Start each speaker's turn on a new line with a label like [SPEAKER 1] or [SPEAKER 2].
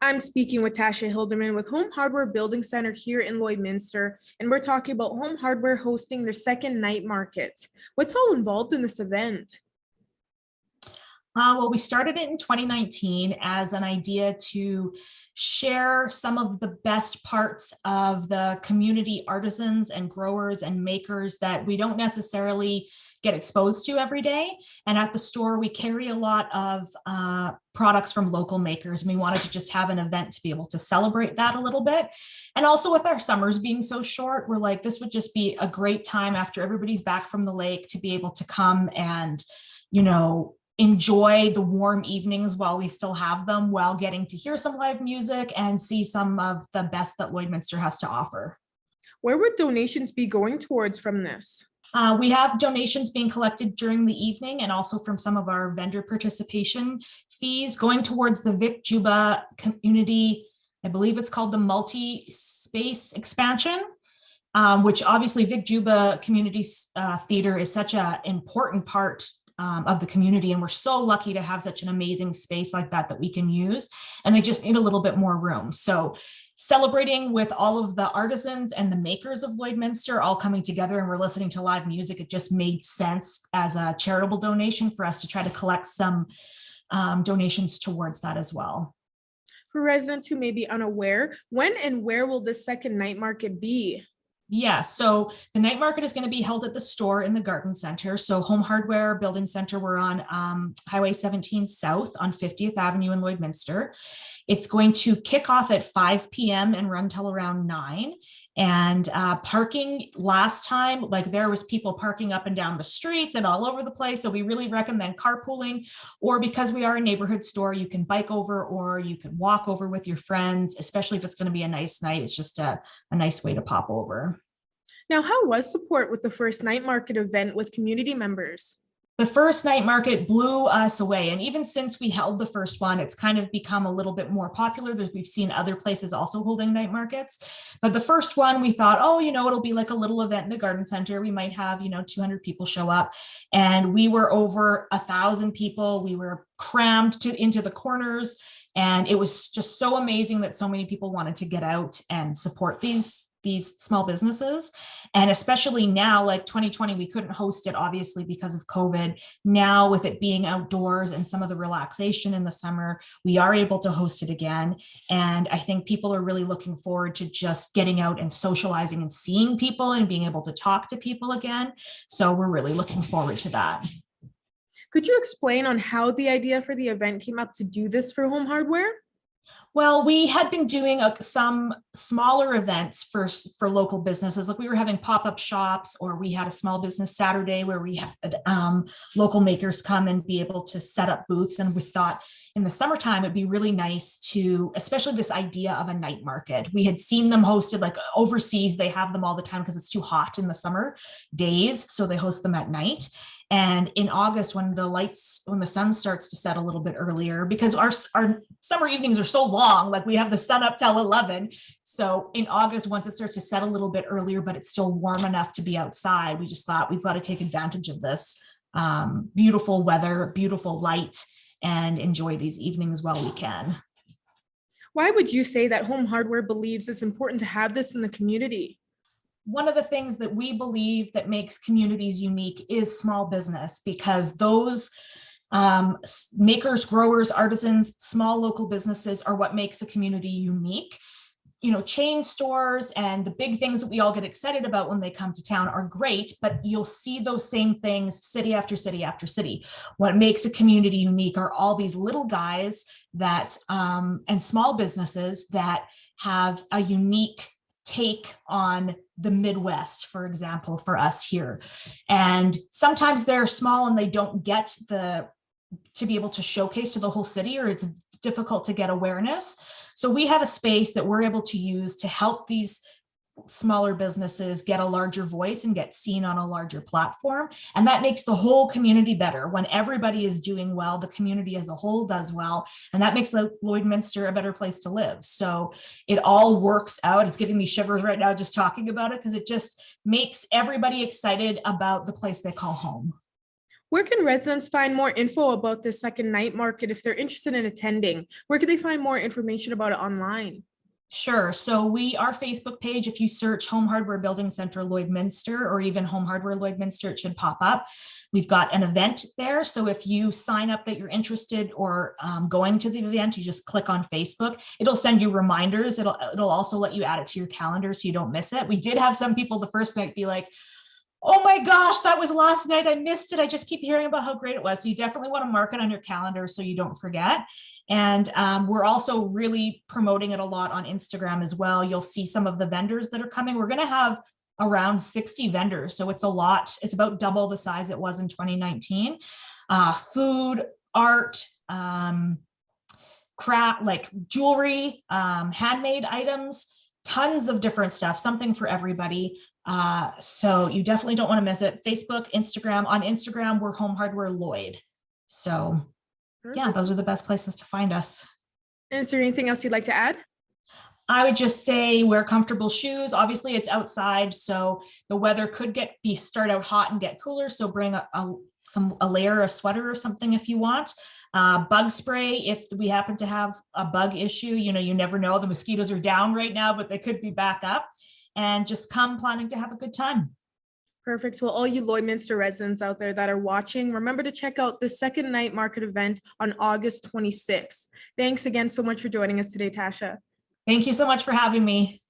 [SPEAKER 1] I'm speaking with Tasha Hilderman with Home Hardware Building Center here in Lloydminster, and we're talking about Home Hardware hosting their second night market. What's all involved in this event?
[SPEAKER 2] Well, we started it in 2019 as an idea to share some of the best parts of the community artisans and growers and makers that we don't necessarily get exposed to every day. And at the store, we carry a lot of products from local makers. And we wanted to just have an event to be able to celebrate that a little bit. And also with our summers being so short, we're like, this would just be a great time after everybody's back from the lake to be able to come and, enjoy the warm evenings while we still have them, while getting to hear some live music and see some of the best that Lloydminster has to offer.
[SPEAKER 1] Where would donations be going towards from this?
[SPEAKER 2] We have donations being collected during the evening and also from some of our vendor participation fees going towards the Vic Juba community. I believe it's called the multi-space expansion, which obviously Vic Juba Community Theater is such an important part of the community. And we're so lucky to have such an amazing space like that we can use. And they just need a little bit more room. So celebrating with all of the artisans and the makers of Lloydminster all coming together, and we're listening to live music, it just made sense as a charitable donation for us to try to collect some donations towards that as well.
[SPEAKER 1] For residents who may be unaware, when and where will this second night market be?
[SPEAKER 2] Yeah, so the night market is going to be held at the store in the garden center. So Home Hardware Building Center, we're on Highway 17 South on 50th Avenue in Lloydminster. It's going to kick off at 5 p.m. and run till around 9. And parking last time, like there was people parking up and down the streets and all over the place. So we really recommend carpooling, or because we are a neighborhood store, you can bike over or you can walk over with your friends, especially if it's going to be a nice night. It's just a nice way to pop over.
[SPEAKER 1] Now, how was support with the first night market event with community members?
[SPEAKER 2] The first night market blew us away. And even since we held the first one, it's kind of become a little bit more popular. We've seen other places also holding night markets. But the first one, we thought, it'll be like a little event in the garden center. We might have, 200 people show up. And we were over 1,000 people. We were crammed into the corners. And it was just so amazing that so many people wanted to get out and support these small businesses. And especially now, like 2020, we couldn't host it obviously because of COVID. Now with it being outdoors and some of the relaxation in the summer, we are able to host it again. And I think people are really looking forward to just getting out and socializing and seeing people and being able to talk to people again. So we're really looking forward to that.
[SPEAKER 1] Could you explain on how the idea for the event came up to do this for Home Hardware?
[SPEAKER 2] Well, we had been doing some smaller events for local businesses. Like we were having pop-up shops, or we had a small business Saturday where we had local makers come and be able to set up booths. And we thought in the summertime, it'd be really nice to, especially this idea of a night market. We had seen them hosted like overseas. They have them all the time because it's too hot in the summer days. So they host them at night. And in August, when the sun starts to set a little bit earlier, because our summer evenings are so long, like we have the sun up till 11. So in August, once it starts to set a little bit earlier, but it's still warm enough to be outside, we just thought we've got to take advantage of this beautiful weather, beautiful light, and enjoy these evenings while we can.
[SPEAKER 1] Why would you say that Home Hardware believes it's important to have this in the community?
[SPEAKER 2] One of the things that we believe that makes communities unique is small business, because those makers, growers, artisans, small local businesses are what makes a community unique. Chain stores and the big things that we all get excited about when they come to town are great, but you'll see those same things city after city after city. What makes a community unique are all these little guys that and small businesses that have a unique take on the Midwest, for example, for us here. And sometimes they're small and they don't get to be able to showcase to the whole city, or it's difficult to get awareness. So we have a space that we're able to use to help these smaller businesses get a larger voice and get seen on a larger platform. And that makes the whole community better. When everybody is doing well, the community as a whole does well. And that makes Lloydminster a better place to live. So it all works out. It's giving me shivers right now just talking about it, because it just makes everybody excited about the place they call home.
[SPEAKER 1] Where can residents find more info about this second night market if they're interested in attending? Where can they find more information about it online?
[SPEAKER 2] Sure. So our Facebook page, if you search Home Hardware Building Center Lloydminster or even Home Hardware Lloydminster, it should pop up. We've got an event there. So if you sign up that you're interested or going to the event, you just click on Facebook. It'll send you reminders. It'll also let you add it to your calendar so you don't miss it. We did have some people the first night be like, oh my gosh, that was last night. I missed it. I just keep hearing about how great it was. So you definitely want to mark it on your calendar so you don't forget. And we're also really promoting it a lot on Instagram as well. You'll see some of the vendors that are coming. We're going to have around 60 vendors. So it's a lot. It's about double the size it was in 2019. Food, art, craft, like jewelry, handmade items, tons of different stuff, something for everybody. So you definitely don't want to miss it. Facebook, Instagram. On Instagram, we're Home Hardware Lloyd. So yeah, those are the best places to find us.
[SPEAKER 1] Is there anything else you'd like to add?
[SPEAKER 2] I would just say wear comfortable shoes. Obviously it's outside, so the weather could start out hot and get cooler. So bring a layer, a sweater or something if you want. Bug spray if we happen to have a bug issue. You never know. The mosquitoes are down right now, but they could be back up. And just come planning to have a good time.
[SPEAKER 1] Perfect. Well, all you Lloydminster residents out there that are watching, remember to check out the second night market event on August 26th. Thanks again so much for joining us today, Tasha.
[SPEAKER 2] Thank you so much for having me.